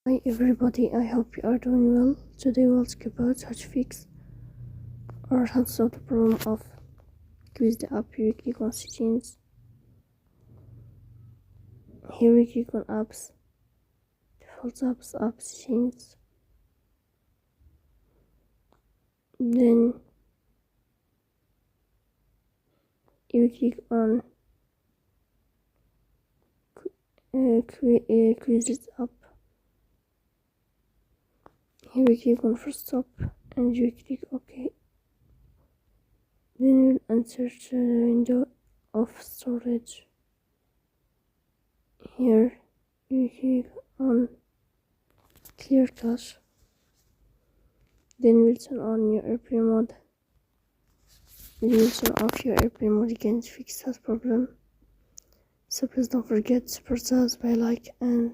Hi everybody, I hope you are doing well. Today we'll talk about how to fix or how to solve the problem of Quizlet app. Here we click on settings. Here we click on apps, default apps, app settings. Then you click on Quizlet app. Here we click on first stop and you click OK. Then you'll enter the window of storage. Here you click on clear cache. Then we'll turn on your airplane mode. Then we'll turn off your airplane mode again to fix that problem. So please don't forget to support us by like and